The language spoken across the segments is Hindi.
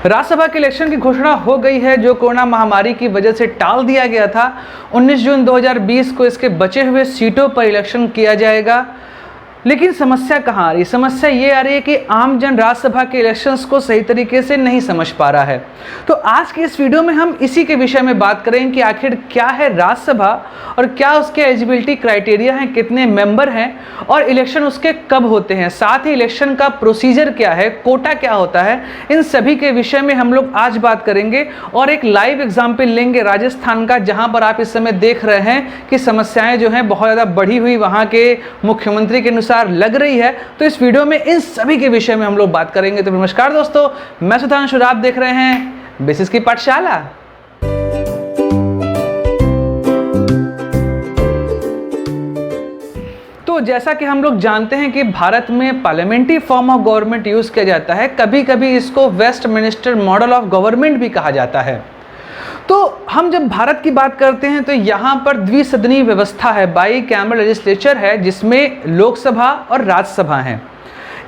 राज्यसभा के इलेक्शन की घोषणा हो गई है, जो कोरोना महामारी की वजह से टाल दिया गया था। 19 जून 2020 को इसके बचे हुए सीटों पर इलेक्शन किया जाएगा। लेकिन समस्या कहाँ आ रही है? समस्या ये आ रही है कि आम जन राज्यसभा के इलेक्शंस को सही तरीके से नहीं समझ पा रहा है। तो आज की इस वीडियो में हम इसी के विषय में बात करेंगे कि आखिर क्या है राज्यसभा और क्या उसके एलिजिबिलिटी क्राइटेरिया हैं, कितने मेंबर हैं और इलेक्शन उसके कब होते हैं, साथ ही इलेक्शन का प्रोसीजर क्या है, कोटा क्या होता है, इन सभी के विषय में हम लोग आज बात करेंगे। और एक लाइव एग्जाम्पल लेंगे राजस्थान का, जहाँ पर आप इस समय देख रहे हैं कि समस्याएं जो हैं बहुत ज़्यादा बढ़ी हुई वहाँ के मुख्यमंत्री के अनुसार लग रही है। तो इस वीडियो में इन सभी के विषय में हम लोग बात करेंगे। तो नमस्कार दोस्तों, मैं सुधांशु, आप देख रहे हैं बेसिस की पाठशाला। तो जैसा कि हम लोग जानते हैं कि भारत में parliamentary form of government use किया जाता है, कभी कभी इसको वेस्टमिनिस्टर मॉडल ऑफ गवर्नमेंट भी कहा जाता है। तो हम जब भारत की बात करते हैं तो यहाँ पर द्विसदनीय व्यवस्था है, बाई कैमरल लेजिस्लेचर है, जिसमें लोकसभा और राज्यसभा हैं।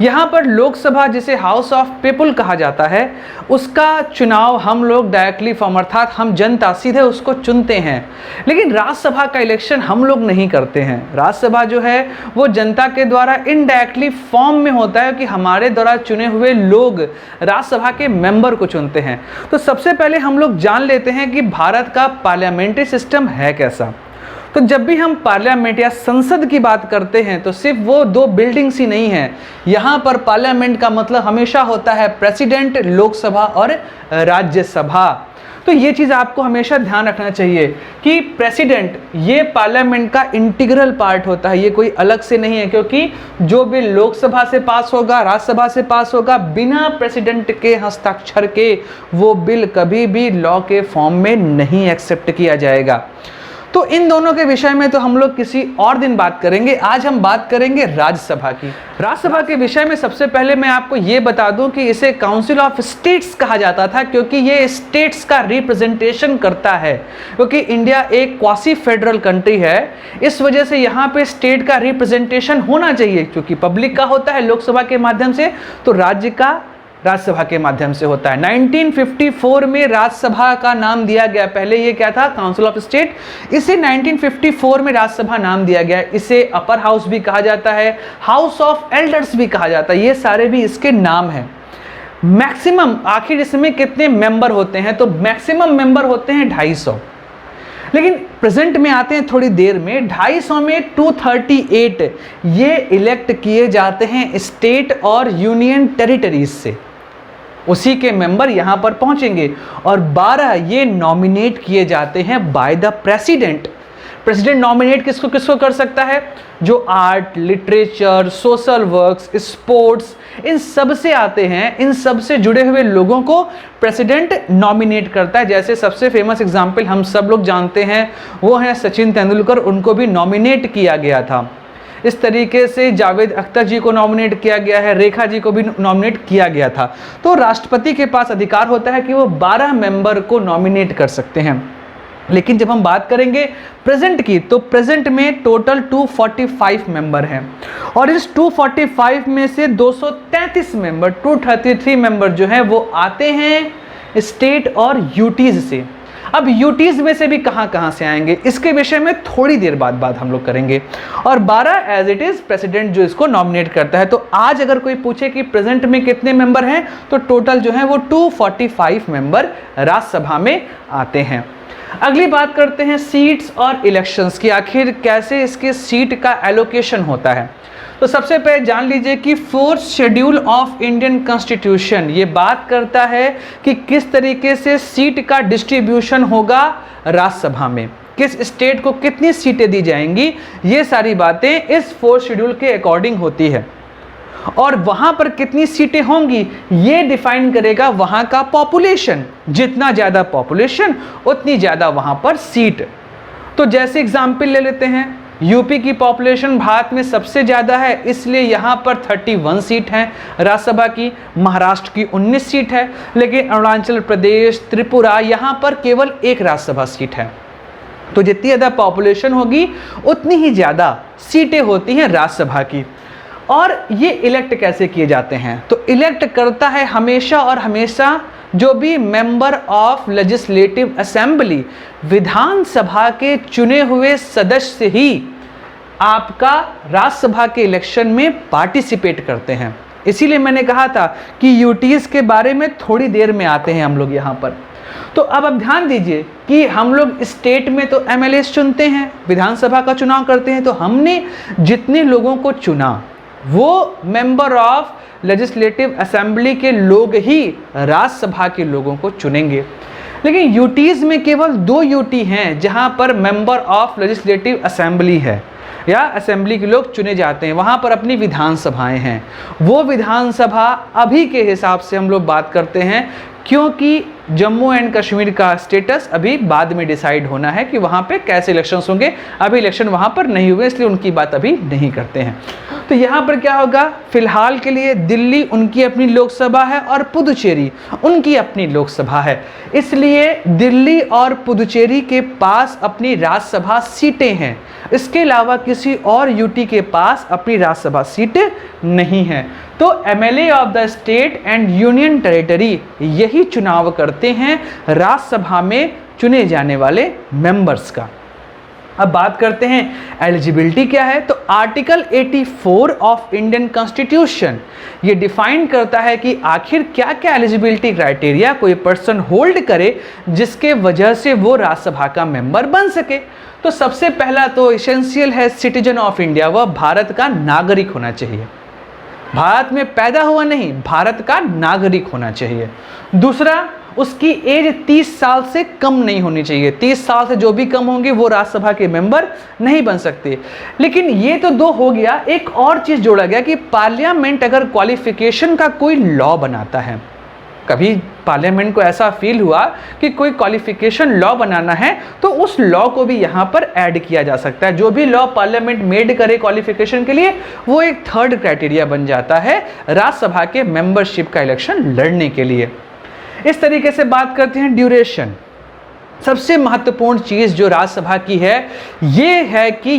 यहाँ पर लोकसभा, जिसे हाउस ऑफ पीपल कहा जाता है, उसका चुनाव हम लोग डायरेक्टली फॉर्म अर्थात हम जनता सीधे उसको चुनते हैं। लेकिन राज्यसभा का इलेक्शन हम लोग नहीं करते हैं। राज्यसभा जो है वो जनता के द्वारा इनडायरेक्टली फॉर्म में होता है कि हमारे द्वारा चुने हुए लोग राज्यसभा के मेंबर को चुनते हैं। तो सबसे पहले हम लोग जान लेते हैं कि भारत का पार्लियामेंट्री सिस्टम है कैसा। तो जब भी हम पार्लियामेंट या संसद की बात करते हैं तो सिर्फ वो दो बिल्डिंग्स ही नहीं है। यहाँ पर पार्लियामेंट का मतलब हमेशा होता है प्रेसिडेंट, लोकसभा और राज्यसभा। तो ये चीज़ आपको हमेशा ध्यान रखना चाहिए कि प्रेसिडेंट ये पार्लियामेंट का इंटीग्रल पार्ट होता है, ये कोई अलग से नहीं है। क्योंकि जो बिल लोकसभा से पास होगा, राज्यसभा से पास होगा, बिना प्रेसिडेंट के हस्ताक्षर के वो बिल कभी भी लॉ के फॉर्म में नहीं एक्सेप्ट किया जाएगा। तो इन दोनों के विषय में तो हम लोग किसी और दिन बात करेंगे। आज हम बात करेंगे राज्यसभा की। राज्यसभा के विषय में सबसे पहले मैं आपको ये बता दूं कि इसे काउंसिल ऑफ स्टेट्स कहा जाता था, क्योंकि ये स्टेट्स का रिप्रेजेंटेशन करता है। क्योंकि इंडिया एक क्वासी फेडरल कंट्री है, इस वजह से यहाँ पे स्टेट का रिप्रेजेंटेशन होना चाहिए। क्योंकि पब्लिक का होता है लोकसभा के माध्यम से, तो राज्य का राज्यसभा के माध्यम से होता है। 1954 में राज्यसभा का नाम दिया गया। पहले ये क्या था? Council of state. इसे 1954 में राज्यसभा नाम दिया गया। इसे अपर हाउस भी कहा जाता है, हाउस ऑफ एल्डर्स भी कहा जाता है। ये सारे भी इसके नाम हैं। मैक्सिमम आखिर इसमें कितने मेंबर होते हैं? तो मैक्सिमम मेंबर होते हैं 250। लेकिन प्रेजेंट में आते हैं थोड़ी देर में। 250 में 238 ये इलेक्ट किए जाते हैं स्टेट और यूनियन टेरिटरीज से। उसी के मेंबर यहाँ पर पहुँचेंगे। और 12 ये नॉमिनेट किए जाते हैं by the president. President nominate किसको किसको कर सकता है? जो art, literature, social works, sports, इन सब से आते हैं, इन सब से जुड़े हुए लोगों को प्रेसिडेंट नॉमिनेट करता है। जैसे सबसे फेमस एग्जाम्पल हम सब लोग जानते हैं वो हैं सचिन तेंदुलकर, उनको भी नॉमिनेट किया गया था। इस तरीके से जावेद अख्तर जी को नॉमिनेट किया गया है, रेखा जी को भी नॉमिनेट किया गया था। तो राष्ट्रपति के पास अधिकार होता है कि वो 12 मेंबर को नॉमिनेट कर सकते हैं। लेकिन जब हम बात करेंगे प्रेजेंट की, तो प्रेजेंट में टोटल 245 मेंबर हैं। और इस 245 में से 233 मेंबर, 233 मेंबर जो हैं वो आते हैं स्टेट और यूटीज से। अब यूटीज में से भी कहां से आएंगे, इसके विषय में थोड़ी देर बाद बात हम लोग करेंगे। और 12 एज इट इज प्रेसिडेंट जो इसको नॉमिनेट करता है। तो आज अगर कोई पूछे कि प्रेजेंट में कितने मेंबर हैं, तो टोटल जो है वो 245 मेंबर राज्यसभा में आते हैं। अगली बात करते हैं सीट्स और इलेक्शंस की। आखिर कैसे इसके सीट का एलोकेशन होता है। तो सबसे पहले जान लीजिए कि 4th schedule of Indian constitution ये बात करता है कि किस तरीके से सीट का डिस्ट्रीब्यूशन होगा राज्यसभा में, किस स्टेट को कितनी सीटें दी जाएंगी। ये सारी बातें इस 4th शेड्यूल के अकॉर्डिंग होती है। और वहां पर कितनी सीटें होंगी ये डिफाइन करेगा वहां का पॉपुलेशन। जितना ज्यादा पॉपुलेशन उतनी ज्यादा वहां पर सीट। तो जैसे एग्जाम्पल ले लेते हैं, यूपी की पॉपुलेशन भारत में सबसे ज़्यादा है, इसलिए यहाँ पर 31 सीट हैं राज्यसभा की। महाराष्ट्र की 19 सीट है, लेकिन अरुणाचल प्रदेश, त्रिपुरा यहाँ पर केवल एक राज्यसभा सीट है। तो जितनी ज़्यादा पॉपुलेशन होगी उतनी ही ज़्यादा सीटें होती हैं राज्यसभा की। और ये इलेक्ट कैसे किए जाते हैं? तो इलेक्ट करता है हमेशा और हमेशा जो भी मेंबर ऑफ लेजिस्लेटिव असेंबली, विधानसभा के चुने हुए सदस्य ही आपका राज्यसभा के इलेक्शन में पार्टिसिपेट करते हैं। इसीलिए मैंने कहा था कि यूटीज के बारे में थोड़ी देर में आते हैं हम लोग यहाँ पर। तो अब आप ध्यान दीजिए कि हम लोग स्टेट में तो एमएलए चुनते हैं, विधानसभा का चुनाव करते हैं, तो हमने जितने लोगों को चुना वो मेंबर ऑफ लेजिस्लेटिव असेंबली के लोग ही राज्यसभा के लोगों को चुनेंगे। लेकिन यूटीज में केवल 2 यूटी हैं जहां पर मेंबर ऑफ लेजिस्लेटिव असेंबली है या असेंबली के लोग चुने जाते हैं, वहां पर अपनी विधानसभाएं हैं। वो विधानसभा अभी के हिसाब से हम लोग बात करते हैं, क्योंकि जम्मू एंड कश्मीर का स्टेटस अभी बाद में डिसाइड होना है कि वहाँ पे कैसे इलेक्शंस होंगे। अभी इलेक्शन वहाँ पर नहीं हुए, इसलिए उनकी बात अभी नहीं करते हैं। तो यहाँ पर क्या होगा, फिलहाल के लिए दिल्ली उनकी अपनी लोकसभा है और पुदुचेरी उनकी अपनी लोकसभा है, इसलिए दिल्ली और पुदुचेरी के पास अपनी राज्यसभा सीटें हैं। इसके अलावा किसी और यूटी के पास अपनी राज्यसभा सीटें नहीं हैं। तो MLA of the state and union territory यही चुनाव करते हैं राज्यसभा में चुने जाने वाले मेंबर्स का। अब बात करते हैं एलिजिबिलिटी क्या है। तो आर्टिकल 84 ऑफ इंडियन कॉन्स्टिट्यूशन ये डिफाइन करता है कि आखिर क्या क्या एलिजिबिलिटी क्राइटेरिया कोई पर्सन होल्ड करे जिसके वजह से वो राज्यसभा का मेंबर बन सके। तो सबसे पहला तो एसेंशियल है सिटीजन ऑफ इंडिया, वह भारत का नागरिक होना चाहिए। भारत में पैदा हुआ नहीं, भारत का नागरिक होना चाहिए। दूसरा, उसकी एज 30 साल से कम नहीं होनी चाहिए। 30 साल से जो भी कम होंगे वो राज्यसभा के मेंबर नहीं बन सकते। लेकिन ये तो 2 हो गया, एक और चीज जोड़ा गया कि पार्लियामेंट अगर क्वालिफिकेशन का कोई लॉ बनाता है, कभी पार्लियामेंट को ऐसा फील हुआ कि कोई क्वालिफिकेशन लॉ बनाना है, तो उस लॉ को भी यहाँ पर ऐड किया जा सकता है। जो भी लॉ पार्लियामेंट मेड करे क्वालिफिकेशन के लिए, वो एक 3rd क्राइटेरिया बन जाता है राज्यसभा के मेंबरशिप का इलेक्शन लड़ने के लिए। इस तरीके से बात करते हैं ड्यूरेशन। सबसे महत्वपूर्ण चीज जो राज्यसभा की है ये है कि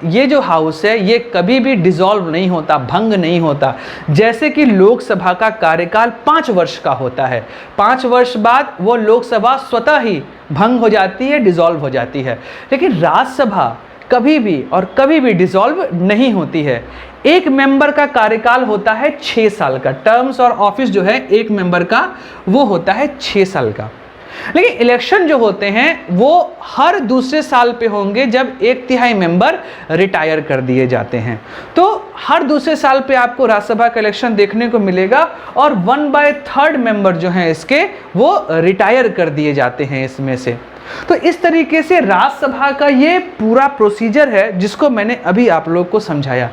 ये जो हाउस है ये कभी भी डिसॉल्व नहीं होता, भंग नहीं होता। जैसे कि लोकसभा का कार्यकाल 5 वर्ष का होता है, 5 वर्ष बाद वो लोकसभा स्वतः ही भंग हो जाती है, डिसॉल्व हो जाती है। लेकिन राज्यसभा कभी भी और कभी भी डिसॉल्व नहीं होती है। एक मेंबर का कार्यकाल होता है 6 साल का, टर्म्स और ऑफिस जो है एक मेंबर का वो होता है 6 साल का। लेकिन इलेक्शन जो होते हैं वो हर दूसरे साल पे होंगे जब 1/3 मेंबर रिटायर कर दिए जाते हैं। तो हर दूसरे साल पे आपको राज्यसभा का इलेक्शन देखने को मिलेगा और 1/3 मेंबर जो हैं इसके वो रिटायर कर दिए जाते हैं इसमें से। तो इस तरीके से राज्यसभा का ये पूरा प्रोसीजर है जिसको मैंने अभी आप लोग को समझाया।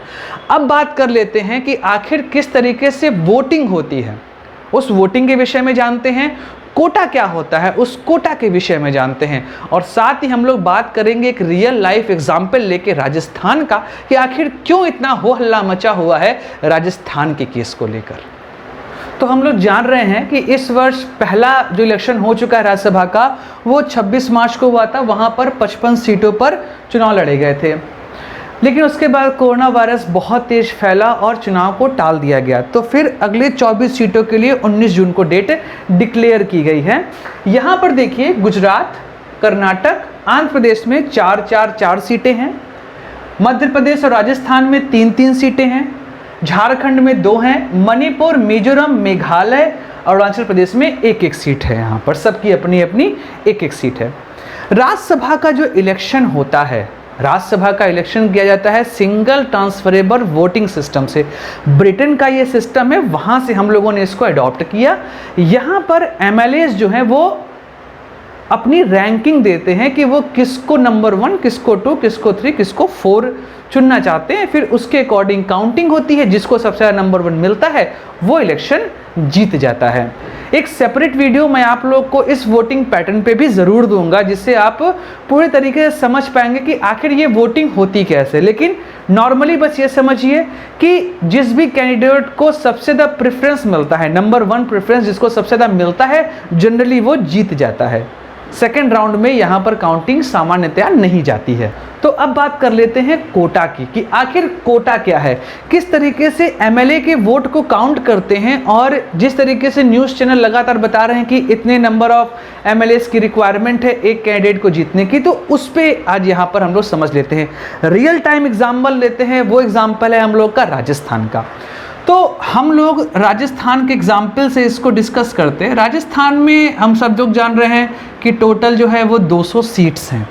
अब बात कर लेते हैं कि आखिर किस तरीके से वोटिंग होती है, उस वोटिंग के विषय में जानते हैं। कोटा क्या होता है उस कोटा के विषय में जानते हैं, और साथ ही हम लोग बात करेंगे एक रियल लाइफ एग्जाम्पल लेके राजस्थान का कि आखिर क्यों इतना हो हल्ला मचा हुआ है राजस्थान के केस को लेकर। तो हम लोग जान रहे हैं कि इस वर्ष पहला जो इलेक्शन हो चुका है राज्यसभा का वो 26 मार्च को हुआ था। वहाँ पर 55 सीटों पर चुनाव लड़े गए थे, लेकिन उसके बाद कोरोना वायरस बहुत तेज फैला और चुनाव को टाल दिया गया। तो फिर अगले 24 सीटों के लिए 19 जून को डेट डिक्लेयर की गई है। यहाँ पर देखिए गुजरात, कर्नाटक, आंध्र प्रदेश में 4 सीटें हैं, मध्य प्रदेश और राजस्थान में 3 सीटें हैं, झारखंड में 2 हैं, मणिपुर, मिजोरम, मेघालय और अरुणाचल प्रदेश में 1 सीट है। यहाँ पर सबकी अपनी अपनी 1 सीट है। राज्यसभा का जो इलेक्शन होता है, राज्यसभा का इलेक्शन किया जाता है सिंगल ट्रांसफरेबल वोटिंग सिस्टम से। ब्रिटेन का ये सिस्टम है, वहाँ से हम लोगों ने इसको अडॉप्ट किया। यहाँ पर एमएलएज जो हैं वो अपनी रैंकिंग देते हैं कि वो किसको नंबर 1, किसको 2, किसको 3, किसको 4 चुनना चाहते हैं। फिर उसके अकॉर्डिंग काउंटिंग होती है, जिसको सबसे ज़्यादा नंबर 1 मिलता है वो इलेक्शन जीत जाता है। एक सेपरेट वीडियो मैं आप लोग को इस वोटिंग पैटर्न पे भी ज़रूर दूंगा, जिससे आप पूरे तरीके से समझ पाएंगे कि आखिर ये वोटिंग होती कैसे। लेकिन नॉर्मली बस ये समझिए कि जिस भी कैंडिडेट को सबसे ज़्यादा प्रेफरेंस मिलता है, नंबर 1 प्रेफरेंस जिसको सबसे ज़्यादा मिलता है, जनरली वो जीत जाता है। सेकेंड राउंड में यहाँ पर काउंटिंग सामान्यतया नहीं जाती है। तो अब बात कर लेते हैं कोटा की, कि आखिर कोटा क्या है, किस तरीके से एमएलए के वोट को काउंट करते हैं, और जिस तरीके से न्यूज़ चैनल लगातार बता रहे हैं कि इतने नंबर ऑफ एमएलएस की रिक्वायरमेंट है एक कैंडिडेट को जीतने की, तो उस पर आज यहाँ पर हम लोग समझ लेते हैं। रियल टाइम एग्जाम्पल लेते हैं, वो एग्जाम्पल है हम लोग का राजस्थान का। तो हम लोग राजस्थान के एग्जाम्पल से इसको डिस्कस करते हैं। राजस्थान में हम सब लोग जान रहे हैं कि टोटल जो है वो 200 सीट्स हैं।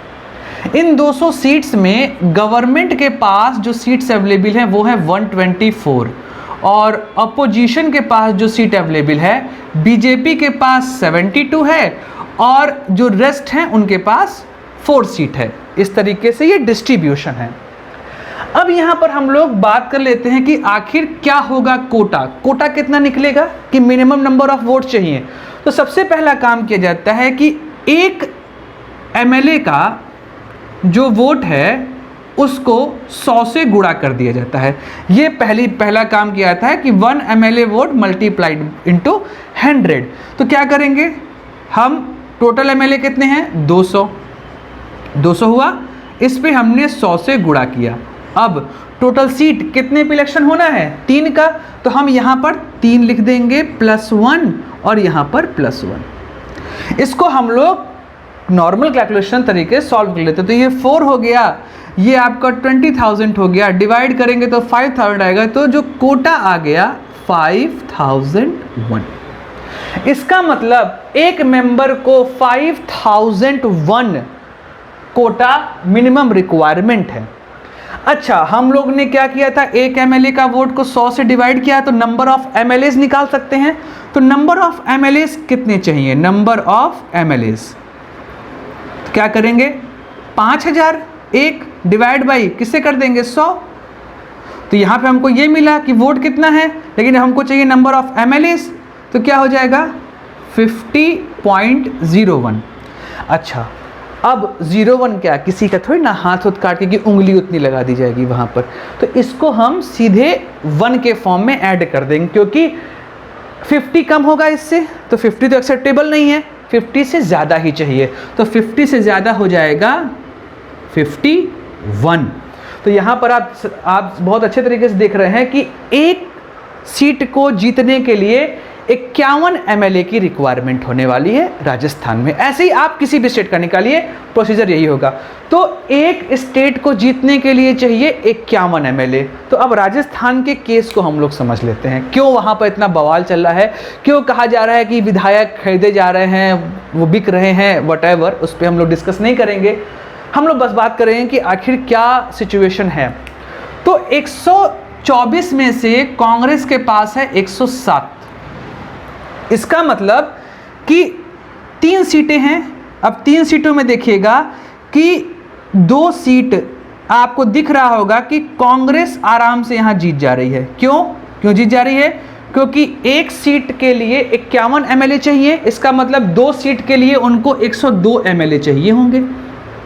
इन 200 सीट्स में गवर्नमेंट के पास जो सीट्स अवेलेबल हैं वो है 124, और अपोजिशन के पास जो सीट अवेलेबल है, बीजेपी के पास 72 है, और जो रेस्ट हैं उनके पास 4 सीट है। इस तरीके से ये डिस्ट्रीब्यूशन है। अब यहाँ पर हम लोग बात कर लेते हैं कि आखिर क्या होगा कोटा कितना निकलेगा, कि मिनिमम नंबर ऑफ वोट चाहिए। तो सबसे पहला काम किया जाता है कि एक एमएलए का जो वोट है उसको 100 से गुणा कर दिया जाता है। ये पहला काम किया जाता है कि 1 एमएलए वोट मल्टीप्लाइड इनटू 100। तो क्या करेंगे हम, टोटल एमएलए कितने हैं 200 हुआ, इस पे हमने 100 से गुणा किया। अब टोटल सीट कितने पे इलेक्शन होना है, 3 का, तो हम यहाँ पर 3 लिख देंगे +1 और यहाँ पर +1। इसको हम लोग नॉर्मल कैलकुलेशन तरीके सॉल्व कर लेते हैं। तो ये 4 हो गया, ये आपका 20,000 हो गया, डिवाइड करेंगे तो 5,000 आएगा, तो जो कोटा आ गया 5001। इसका मतलब एक मेंबर को 5001 कोटा मिनिमम रिक्वायरमेंट है। अच्छा, हम लोग ने क्या किया था, एक एमएलए का वोट को 100 से डिवाइड किया, तो नंबर ऑफ एमएलएस निकाल सकते हैं। तो नंबर ऑफ एमएलएस कितने चाहिए, नंबर ऑफ एमएलएस तो क्या करेंगे 5000, 1 डिवाइड बाई किससे कर देंगे 100। तो यहाँ पे हमको ये मिला कि वोट कितना है, लेकिन हमको चाहिए नंबर ऑफ एमएलएस, तो क्या हो जाएगा 50.01। अच्छा, अब 01 क्या, किसी का थोड़ी ना हाथ काट के कि उंगली उतनी लगा दी जाएगी वहाँ पर, तो इसको हम सीधे 1 के फॉर्म में ऐड कर देंगे, क्योंकि 50 कम होगा इससे, तो 50 तो एक्सेप्टेबल नहीं है, 50 से ज़्यादा ही चाहिए, तो 50 से ज़्यादा हो जाएगा 51। तो यहाँ पर आप बहुत अच्छे तरीके से देख रहे हैं कि एक सीट को जीतने के लिए 51 एमएलए की रिक्वायरमेंट होने वाली है राजस्थान में। ऐसे ही आप किसी भी स्टेट का निकालिए, प्रोसीजर यही होगा। तो एक स्टेट को जीतने के लिए चाहिए 51 एमएलए। तो अब राजस्थान के केस को हम लोग समझ लेते हैं, क्यों वहाँ पर इतना बवाल चल रहा है, क्यों कहा जा रहा है कि विधायक खरीदे जा रहे हैं, वो बिक रहे हैं, वटएवर, उस पर हम लोग डिस्कस नहीं करेंगे। हम लोग बस बात करेंगे कि आखिर क्या सिचुएशन है। तो 124 में से कांग्रेस के पास है 107। इसका मतलब कि 3 सीटें हैं। अब 3 सीटों में देखिएगा कि 2 सीट आपको दिख रहा होगा कि कांग्रेस आराम से यहाँ जीत जा रही है। क्यों जीत जा रही है, क्योंकि एक सीट के लिए 51 एमएलए चाहिए। इसका मतलब 2 सीट के लिए उनको 102 एमएलए चाहिए होंगे,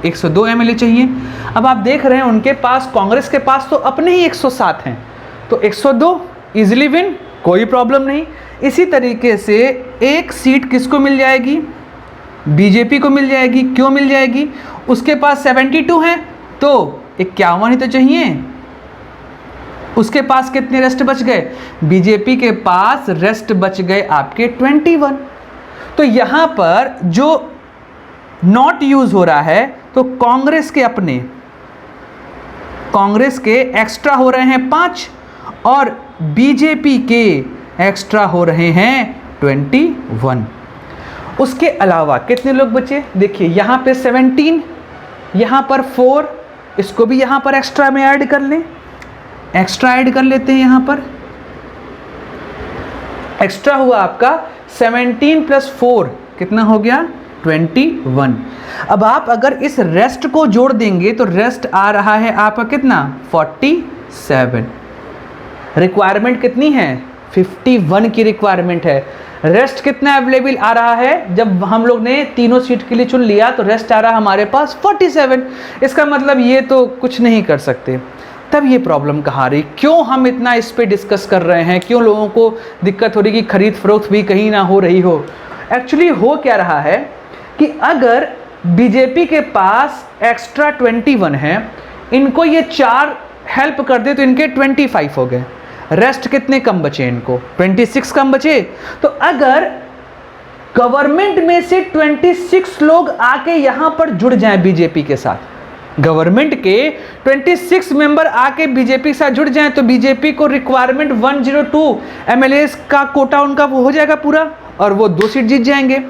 102 एमएलए चाहिए। अब आप देख रहे हैं उनके पास, कांग्रेस के पास तो अपने ही 107 हैं, तो 102 इजीली विन, कोई प्रॉब्लम नहीं। इसी तरीके से एक सीट किसको मिल जाएगी, बीजेपी को मिल जाएगी। क्यों मिल जाएगी, उसके पास 72 हैं, तो 51 ही तो चाहिए। उसके पास कितने रेस्ट बच गए, बीजेपी के पास रेस्ट बच गए आपके 21। तो यहाँ पर जो नॉट यूज हो रहा है, तो कांग्रेस के एक्स्ट्रा हो रहे हैं 5 और बीजेपी के एक्स्ट्रा हो रहे हैं 21। उसके अलावा कितने लोग बचे, देखिए यहाँ पे 17, यहाँ पर 4, इसको भी यहाँ पर एक्स्ट्रा में ऐड कर लें, एक्स्ट्रा ऐड कर लेते हैं। यहाँ पर एक्स्ट्रा हुआ आपका 17 + 4 कितना हो गया 21। अब आप अगर इस रेस्ट को जोड़ देंगे तो रेस्ट आ रहा है आपका कितना 47। रिक्वायरमेंट कितनी है 51 की रिक्वायरमेंट है। रेस्ट कितना अवेलेबल आ रहा है, जब हम लोग ने तीनों सीट के लिए चुन लिया तो रेस्ट आ रहा है हमारे पास 47। इसका मतलब ये तो कुछ नहीं कर सकते। तब ये प्रॉब्लम कहाँ रही, क्यों हम इतना इस पे डिस्कस कर रहे हैं, क्यों लोगों को दिक्कत हो रही कि खरीद फरोख्त भी कहीं ना हो रही हो। एक्चुअली हो क्या रहा है कि अगर बीजेपी के पास एक्स्ट्रा 21 है, इनको ये 4 हेल्प कर दे तो इनके 25 हो गए, रेस्ट कितने कम बचे इनको, 26 कम बचे। तो अगर गवर्नमेंट में से 26 लोग आके यहां पर जुड़ जाएं बीजेपी के साथ, गवर्नमेंट के 26 मेंबर आके बीजेपी के साथ जुड़ जाएं, तो बीजेपी को रिक्वायरमेंट 102 एमएलएस का कोटा उनका वो हो जाएगा पूरा और वो 2 सीट जीत जाएंगे।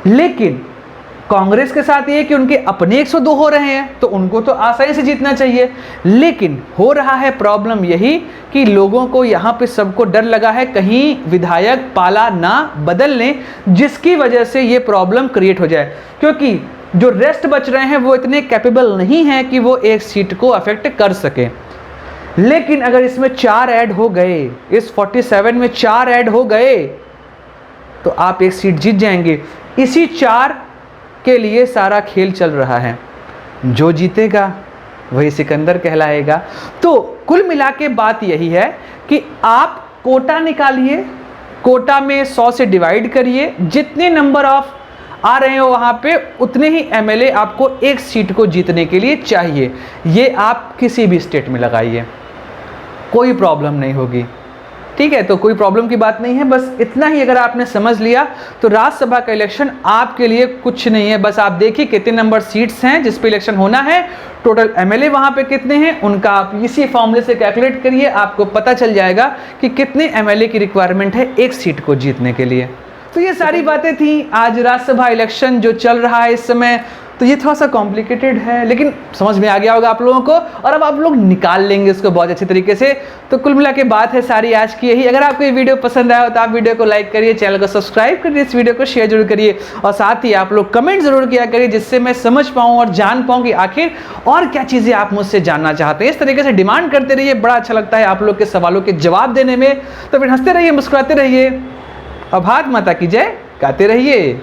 लेकिन कांग्रेस के साथ ये कि उनके अपने 102 हो रहे हैं तो उनको तो आसानी से जीतना चाहिए, लेकिन हो रहा है प्रॉब्लम यही कि लोगों को यहाँ पे सबको डर लगा है कहीं विधायक पाला ना बदल लें, जिसकी वजह से ये प्रॉब्लम क्रिएट हो जाए, क्योंकि जो रेस्ट बच रहे हैं वो इतने कैपेबल नहीं हैं कि वो एक सीट को अफेक्ट कर सके। लेकिन अगर इसमें 4 ऐड हो गए, इस 47 में 4 ऐड हो गए तो आप एक सीट जीत जाएंगे। इसी 4 के लिए सारा खेल चल रहा है, जो जीतेगा वही सिकंदर कहलाएगा। तो कुल मिला के बात यही है कि आप कोटा निकालिए, कोटा में 100 से डिवाइड करिए, जितने नंबर ऑफ आ रहे हो वहाँ पे उतने ही एमएलए आपको एक सीट को जीतने के लिए चाहिए। ये आप किसी भी स्टेट में लगाइए, कोई प्रॉब्लम नहीं होगी, ठीक है। तो कोई प्रॉब्लम की बात नहीं है, बस इतना ही अगर आपने समझ लिया तो राज्यसभा का इलेक्शन आपके लिए कुछ नहीं है। बस आप देखिए कितने नंबर सीट्स हैं जिस पे इलेक्शन होना है, टोटल एमएलए वहाँ पे कितने हैं, उनका आप इसी फॉर्मूले से कैलकुलेट करिए, आपको पता चल जाएगा कि कितने एमएलए की रिक्वायरमेंट है एक सीट को जीतने के लिए। तो ये सारी बातें थी आज राज्यसभा इलेक्शन जो चल रहा है इस समय। तो ये थोड़ा सा कॉम्प्लिकेटेड है लेकिन समझ में आ गया होगा आप लोगों को, और अब आप लोग निकाल लेंगे इसको बहुत अच्छे तरीके से। तो कुल मिला के बात है सारी आज की यही। अगर आपको ये वीडियो पसंद आया हो तो आप वीडियो को लाइक करिए, चैनल को सब्सक्राइब करिए, इस वीडियो को शेयर जरूर करिए, और साथ ही आप लोग कमेंट जरूर किया करिए जिससे मैं समझ पाऊँ और जान पाऊँ कि आखिर और क्या चीज़ें आप मुझसे जानना चाहते हैं। इस तरीके से डिमांड करते रहिए, बड़ा अच्छा लगता है आप लोग के सवालों के जवाब देने में। तो फिर हंसते रहिए, मुस्कुराते रहिए और भारत माता की जय गाते रहिए।